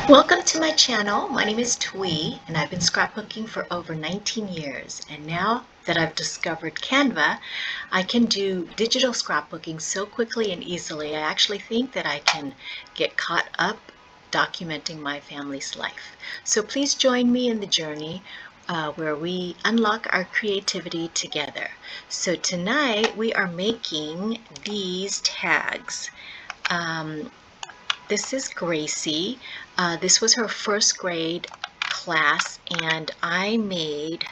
Welcome to my channel. My name is Twee and I've been scrapbooking for over 19 years, and now that I've discovered Canva, I can do digital scrapbooking so quickly and easily. I actually think that I can get caught up documenting my family's life. So please join me in the journey where we unlock our creativity together. So tonight we are making these tags. This is Gracie. This was her first grade class, and I made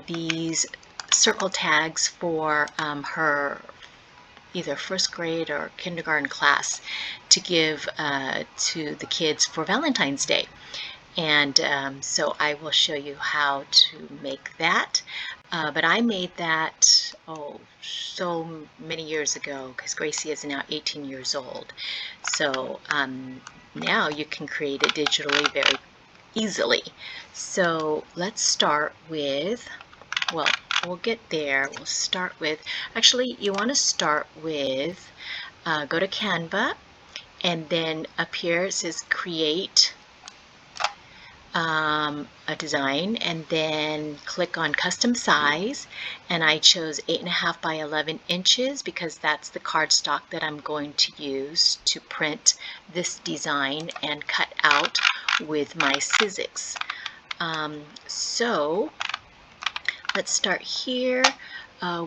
these circle tags for her either first grade or kindergarten class to give to the kids for Valentine's Day. And so I will show you how to make that. But I made that, so many years ago, because Gracie is now 18 years old. So now you can create it digitally very easily. So let's start with, well, we'll get there. We'll start with, actually, you want to start with, go to Canva, and then up here it says create a design, and then click on custom size, and I chose 8.5 by 11 inches because that's the cardstock that I'm going to use to print this design and cut out with my Sizzix. So let's start here.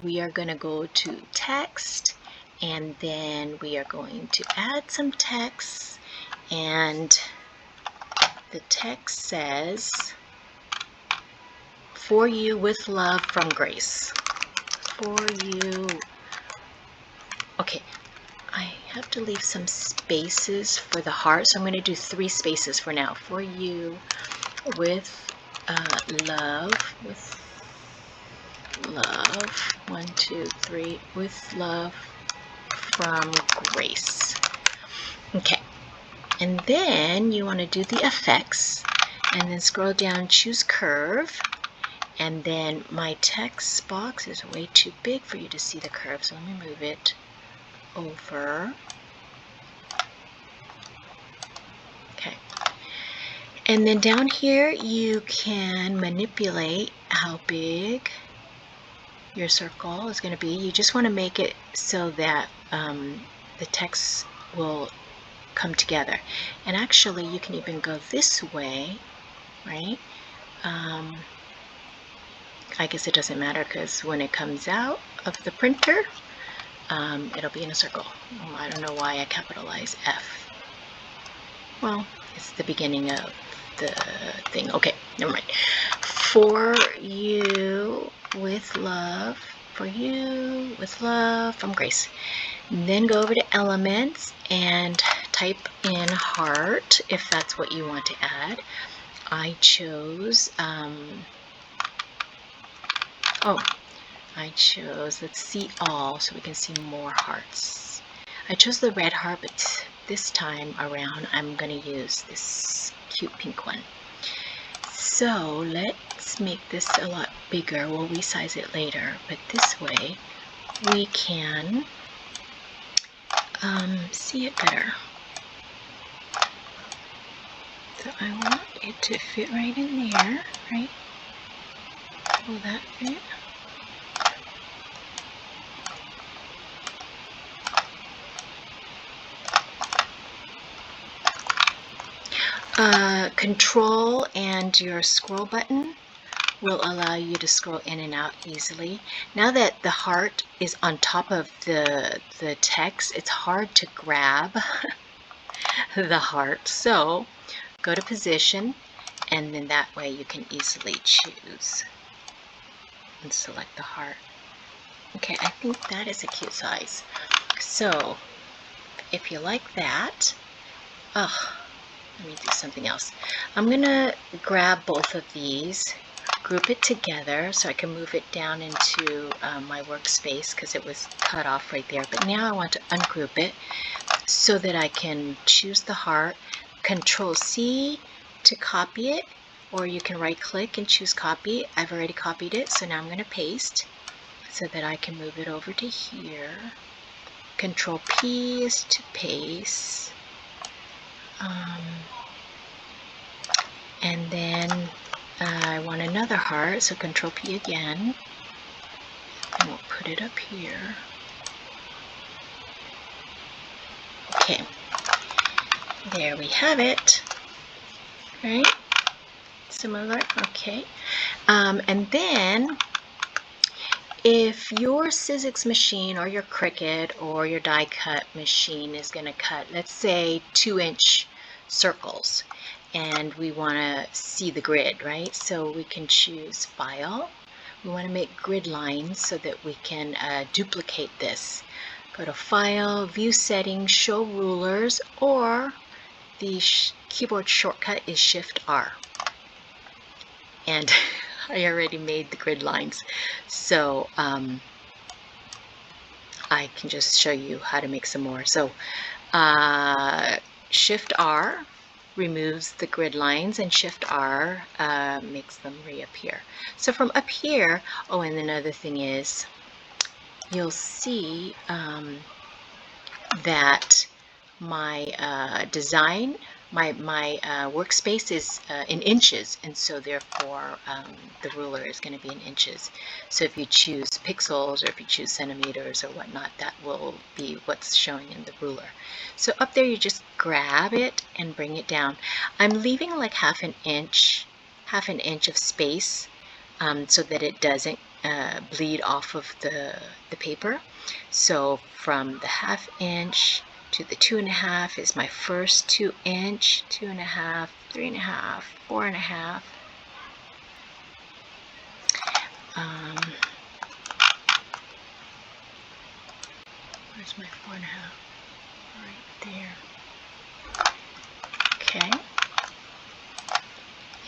We are going to go to text, and then we are going to add some text, and the text says, "For you with love from Grace." For you. Okay, I have to leave some spaces for the heart, so I'm going to do 3 spaces for now. For you with love, with love, 1, 2, 3, with love from Grace. Okay. And then you want to do the effects, and then scroll down, choose curve, and then my text box is way too big for you to see the curve, so let me move it over. Okay. And then down here you can manipulate how big your circle is going to be. You just want to make it so that the text will come together. And actually you can even go this way, right? I guess it doesn't matter, because when it comes out of the printer, it'll be in a circle. I don't know why I capitalize F. Well, it's the beginning of the thing. Okay, never mind. For you with love, for you with love from Grace. And then go over to elements and type in heart if that's what you want to add. I chose, let's see all, so we can see more hearts. I chose the red heart, but this time around I'm going to use this cute pink one. So let's make this a lot bigger. We'll resize it later, but this way we can see it better. So I want it to fit right in there, right? Will that fit? Control and your scroll button will allow you to scroll in and out easily. Now that the heart is on top of the text, it's hard to grab the heart. So go to position, and then that way you can easily choose and select the heart. Okay, I think that is a cute size. So if you like that, let me do something else. I'm gonna grab both of these, group it together so I can move it down into my workspace, because it was cut off right there. But now I want to ungroup it so that I can choose the heart, Control C to copy it, or you can right click and choose copy. I've already copied it, so now I'm going to paste so that I can move it over to here. Control P is to paste. And then I want another heart, so Control P again, and we'll put it up here. Okay, there we have it, right? Similar, okay. And then if your Sizzix machine or your Cricut or your die cut machine is going to cut, let's say 2-inch circles, and we want to see the grid, right? So we can choose File. We want to make grid lines so that we can duplicate this. Go to File, View Settings, Show Rulers, or the keyboard shortcut is Shift R. And I already made the grid lines, so I can just show you how to make some more. So Shift R removes the grid lines, and Shift R makes them reappear. So from up here, oh, and another thing is, you'll see that my design, my workspace is in inches, and so therefore the ruler is going to be in inches. So if you choose pixels or if you choose centimeters or whatnot, that will be what's showing in the ruler. So up there you just grab it and bring it down. I'm leaving like half an inch of space so that it doesn't bleed off of the paper. So from the 1/2 inch to the 2.5 is my first 2-inch, 2.5, 3.5, 4.5. Where's my 4.5? Right there. Okay.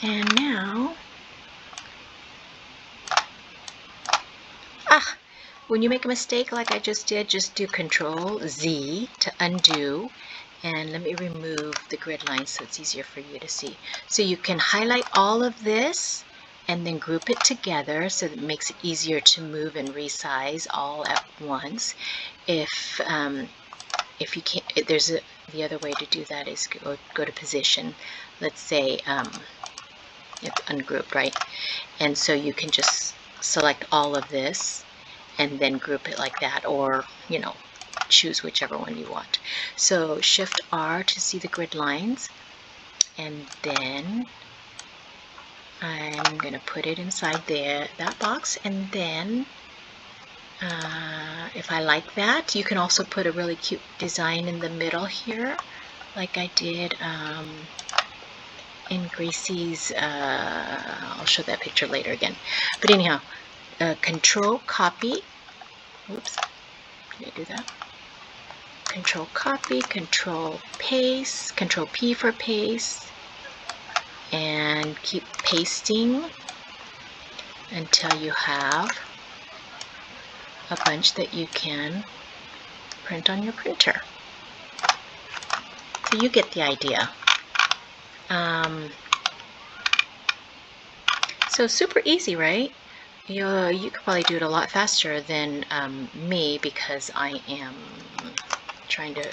And now, when you make a mistake like I just did, just do Control Z to undo. And let me remove the grid lines so it's easier for you to see. So you can highlight all of this and then group it together so that it makes it easier to move and resize all at once. If you can't, the other way to do that is go to Position. Let's say it's ungrouped, right? And so you can just select all of this and then group it like that, or choose whichever one you want. So Shift R to see the grid lines, and then I'm going to put it inside that box. And then if I like that, you can also put a really cute design in the middle here, like I did in Gracie's. I'll show that picture later again. But anyhow, Control Copy. Oops, did I do that? Control Copy, Control Paste, Control P for paste, and keep pasting until you have a bunch that you can print on your printer. So you get the idea. So super easy, right? You could probably do it a lot faster than me, because I am trying to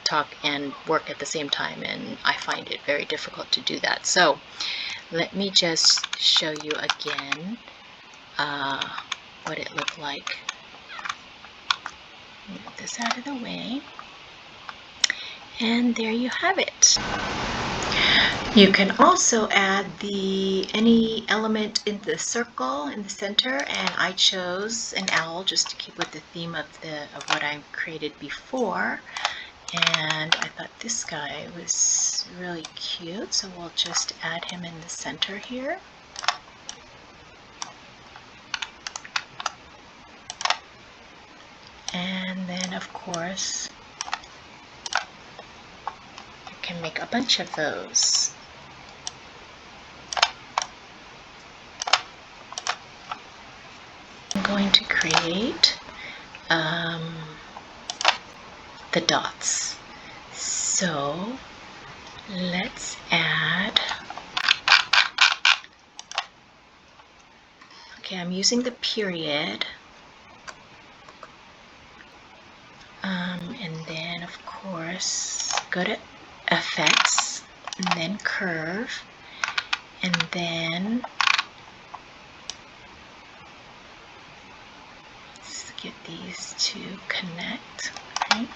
talk and work at the same time, and I find it very difficult to do that. So let me just show you again what it looked like. Move this out of the way, and there you have it. You can also add any element in the circle in the center, and I chose an owl just to keep with the theme of what I created before. And I thought this guy was really cute, so we'll just add him in the center here. And then, of course, you can make a bunch of those. I'm going to create the dots. So let's add, okay, I'm using the period, and then of course go to Effects and then Curve, and then let's get these to connect, right?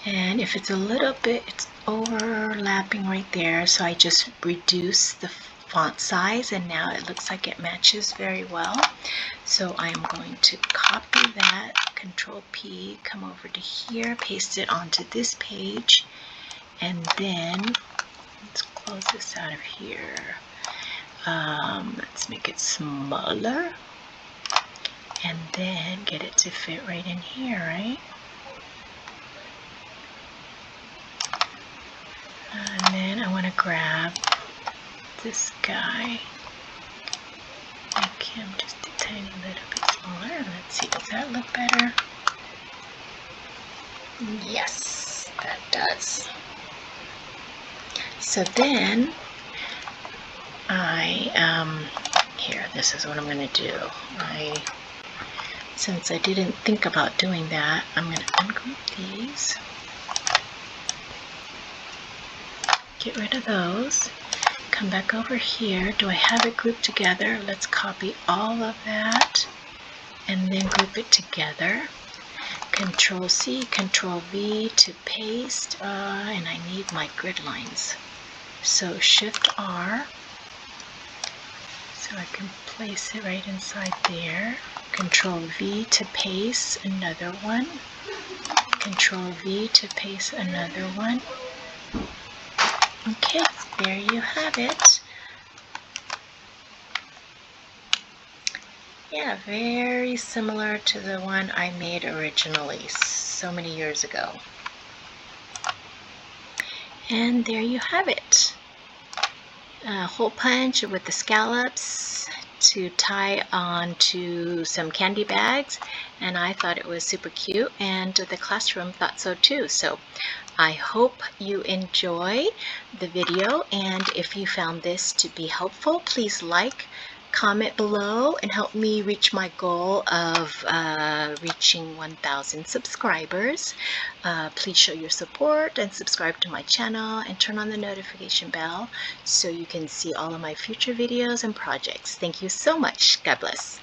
And if it's a little bit, it's overlapping right there, so I just reduce the font size, and now it looks like it matches very well. So I'm going to copy that, Control P, come over to here, paste it onto this page, and then let's close this out of here. Let's make it smaller, and then get it to fit right in here, right? And then I want to grab this guy, make him just a tiny little bit smaller. Let's see, does that look better? Yes, that does. So then here, this is what I'm going to do. Since I didn't think about doing that, I'm going to ungroup these, get rid of those, come back over here. Do I have it grouped together? Let's copy all of that and then group it together. Control C, Control V to paste, and I need my grid lines. So Shift R, so I can place it right inside there. Control V to paste another one. Control V to paste another one. Okay, there you have it. Yeah, very similar to the one I made originally so many years ago. And there you have it. A hole punch with the scallops to tie onto some candy bags, and I thought it was super cute, and the classroom thought so too. So I hope you enjoy the video, and if you found this to be helpful, please like, comment below, and help me reach my goal of reaching 1,000 subscribers. Please show your support and subscribe to my channel and turn on the notification bell so you can see all of my future videos and projects. Thank you so much. God bless.